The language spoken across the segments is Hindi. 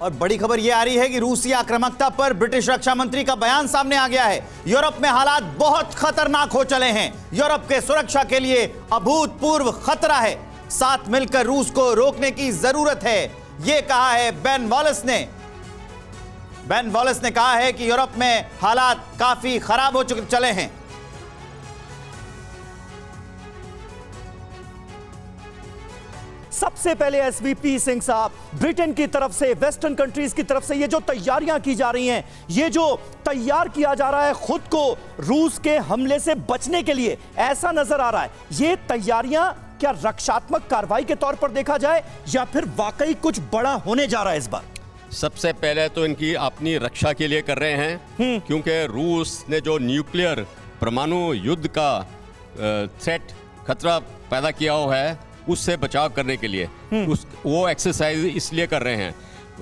और बड़ी खबर यह आ रही है कि रूसी आक्रामकता पर ब्रिटिश रक्षा मंत्री का बयान सामने आ गया है। यूरोप में हालात बहुत खतरनाक हो चले हैं। यूरोप के सुरक्षा के लिए अभूतपूर्व खतरा है। साथ मिलकर रूस को रोकने की जरूरत है, यह कहा है बेन वॉलेस ने। बेन वॉलेस ने कहा है कि यूरोप में हालात काफी खराब हो चले हैं। सबसे पहले एसवीपी सिंह साहब, ब्रिटेन की तरफ से, वेस्टर्न कंट्रीज की तरफ से ये जो तैयारियां की जा रही हैं, ये जो तैयार किया जा रहा है खुद को रूस के हमले से बचने के लिए, ऐसा नजर आ रहा है ये तैयारियां क्या रक्षात्मक कार्रवाई के तौर पर देखा जाए या फिर वाकई कुछ बड़ा होने जा रहा है इस बार? सबसे पहले तो इनकी अपनी रक्षा के लिए कर रहे हैं, क्योंकि रूस ने जो न्यूक्लियर परमाणु युद्ध का थ्रेट खतरा पैदा किया हुआ है, उससे बचाव करने के लिए वो एक्सरसाइज इसलिए कर रहे हैं।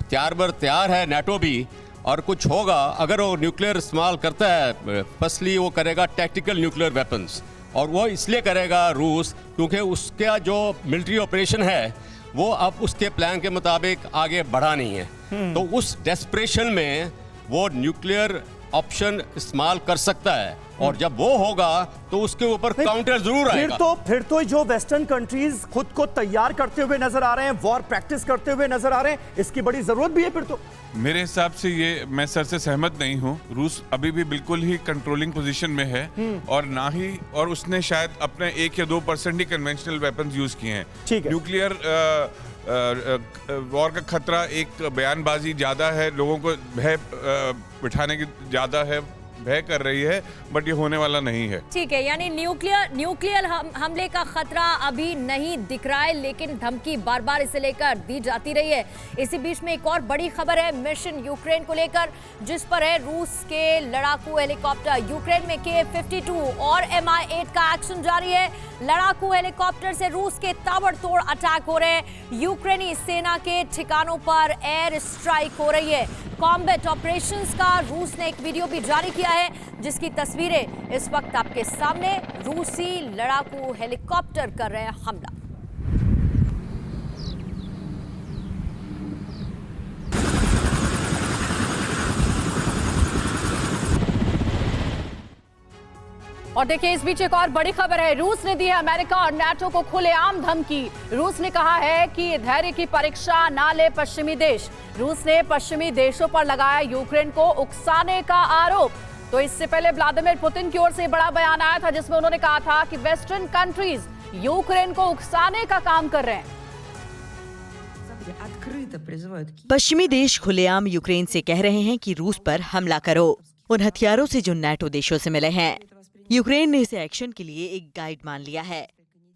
तैयार है नाटो भी, और कुछ होगा अगर वो न्यूक्लियर इस्तेमाल करता है, फर्स्टली वो करेगा टैक्टिकल न्यूक्लियर वेपन्स, और वो इसलिए करेगा रूस क्योंकि उसका जो मिलिट्री ऑपरेशन है वो अब उसके प्लान के मुताबिक आगे बढ़ा नहीं है। तो उस डेस्परेशन में वो न्यूक्लियर ऑप्शन इस्तेमाल कर सकता है, और जब वो होगा तो उसके ऊपर काउंटर जरूर आएगा। फिर तो जो वेस्टर्न कंट्रीज खुद को तैयार करते हुए नजर आ रहे हैं, वॉर प्रैक्टिस करते हुए नजर आ रहे हैं, इसकी बड़ी जरूरत भी है फिर तो। मेरे हिसाब से ये मैं सर से सहमत नहीं हूँ। रूस अभी भी बिल्कुल ही कंट्रोलिंग पोजीशन में है, और ना ही, और उसने शायद अपने 1 या 2% ही कन्वेंशनल वेपन्स यूज किए हैं। न्यूक्लियर वॉर का खतरा, एक बयानबाजी ज्यादा है, लोगों को भय बिठाने की ज्यादा है, भय कर रही है, बट ये होने वाला नहीं है। ठीक है, यानी न्यूक्लियर हमले का खतरा अभी नहीं दिख रहा है, लेकिन धमकी बार बार इसे लेकर दी जाती रही है। इसी बीच में एक और बड़ी खबर है मिशन यूक्रेन को लेकर, जिस पर है रूस के लड़ाकू हेलीकॉप्टर। यूक्रेन में KF-52 और Mi-8 का एक्शन जारी है। लड़ाकू हेलीकॉप्टर से रूस के ताबड़तोड़ अटैक हो रहे हैं। यूक्रेनी सेना के ठिकानों पर एयर स्ट्राइक हो रही है। कॉम्बैट ऑपरेशंस का रूस ने एक वीडियो भी जारी किया है, जिसकी तस्वीरें इस वक्त आपके सामने। रूसी लड़ाकू हेलीकॉप्टर कर रहे हैं हमला। और देखिए, इस बीच एक और बड़ी खबर है। रूस ने दी है अमेरिका और नाटो को खुलेआम धमकी। रूस ने कहा है कि धैर्य की परीक्षा ना ले पश्चिमी देश। रूस ने पश्चिमी देशों पर लगाया यूक्रेन को उकसाने का आरोप। तो इससे पहले व्लादिमीर पुतिन की ओर से बड़ा बयान आया था, जिसमें उन्होंने कहा था कि वेस्टर्न कंट्रीज यूक्रेन को उकसाने का काम कर रहे हैं। पश्चिमी देश खुलेआम यूक्रेन से कह रहे हैं कि रूस पर हमला करो, उन हथियारों से जो नाटो देशों से मिले हैं। यूक्रेन ने इसे एक्शन के लिए एक गाइड मान लिया है।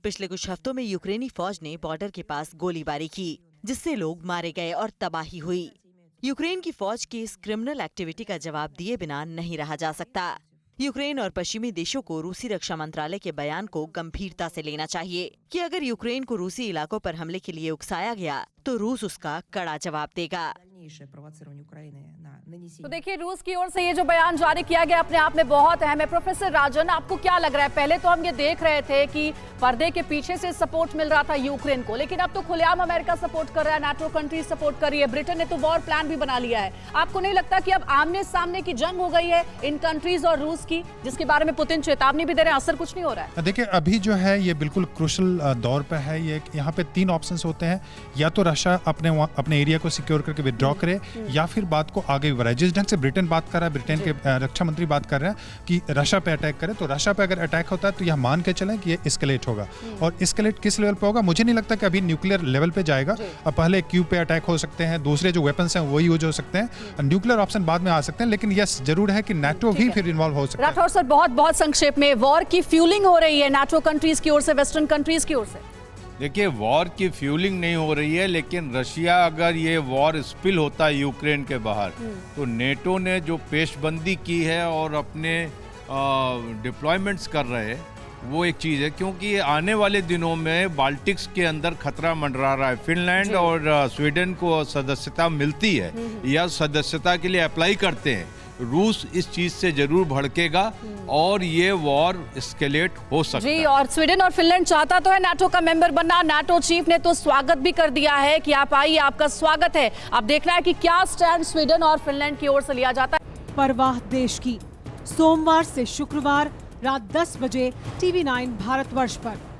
पिछले कुछ हफ्तों में यूक्रेनी फौज ने बॉर्डर के पास गोलीबारी की, जिससे लोग मारे गए और तबाही हुई। यूक्रेन की फौज की इस क्रिमिनल एक्टिविटी का जवाब दिए बिना नहीं रहा जा सकता। यूक्रेन और पश्चिमी देशों को रूसी रक्षा मंत्रालय के बयान को गंभीरता से लेना चाहिए कि अगर यूक्रेन को रूसी इलाकों पर हमले के लिए उकसाया गया तो रूस उसका कड़ा जवाब देगा। तो देखिए, रूस की ओर से ये जो बयान जारी किया गया अपने आप में बहुत अहम है। प्रोफेसर राजन, आपको क्या लग रहा है? पहले तो हम ये देख रहे थे कि पर्दे के पीछे से सपोर्ट मिल रहा था यूक्रेन को, लेकिन अब तो खुलेआम अमेरिका सपोर्ट कर रहा है, नाटो कंट्री सपोर्ट कर रही है, ब्रिटेन ने तो वॉर प्लान भी बना लिया है। आपको नहीं लगता कि अब आमने सामने की जंग हो गई है इन कंट्रीज और रूस की, जिसके बारे में पुतिन चेतावनी भी दे रहे हैं, असर कुछ नहीं हो रहा है? देखिए, अभी जो है ये बिल्कुल क्रूशल दौर पे है। ये यहाँ पे 3 ऑप्शंस होते हैं, या तो रशिया अपने एरिया को सिक्योर करके विड्रॉ करे, या फिर बात को आगे बढ़ाए। जिस ढंग से ब्रिटेन बात कर रहा है, ब्रिटेन के रक्षा मंत्री बात कर रहे हैं कि रशिया पे अटैक करे, तो रशिया पे अगर अटैक होता है तो यह मान के चलें कि ये एस्केलेट होगा। और एस्केलेट किस लेवल पे होगा? मुझे नहीं लगता कि अभी न्यूक्लियर लेवल पे जाएगा। अब पहले क्यू पे अटैक हो सकते हैं, दूसरे जो वेपन्स हैं वही यूज हो सकते हैं, न्यूक्लियर ऑप्शन बाद में आ सकते हैं, लेकिन यस जरूर है कि नाटो भी फिर इन्वॉल्व हो सकता है। राठौर सर, बहुत बहुत संक्षेप में, वॉर की फ्यूलिंग हो रही है नाटो कंट्रीज की ओर से, वेस्टर्न कंट्रीज की ओर से। देखिए, वॉर की फ्यूलिंग नहीं हो रही है, लेकिन रशिया अगर ये वॉर स्पिल होता है यूक्रेन के बाहर, तो नेटो ने जो पेशबंदी की है और अपने डिप्लॉयमेंट्स कर रहे हैं, वो एक चीज़ है। क्योंकि आने वाले दिनों में बाल्टिक्स के अंदर खतरा मंडरा रहा है। फिनलैंड और स्वीडन को सदस्यता मिलती है या सदस्यता के लिए अप्लाई करते हैं, रूस इस चीज से जरूर भड़केगा और ये वॉर एस्केलेट हो सकता जी। है। और स्वीडन और फिनलैंड चाहता तो है नाटो का मेंबर बनना। नाटो चीफ ने तो स्वागत भी कर दिया है कि आप आइए, आपका स्वागत है। अब देखना है कि क्या स्टैंड स्वीडन और फिनलैंड की ओर से लिया जाता है। परवाह देश की, सोमवार से शुक्रवार रात 10 बजे TV9 भारतवर्ष पर।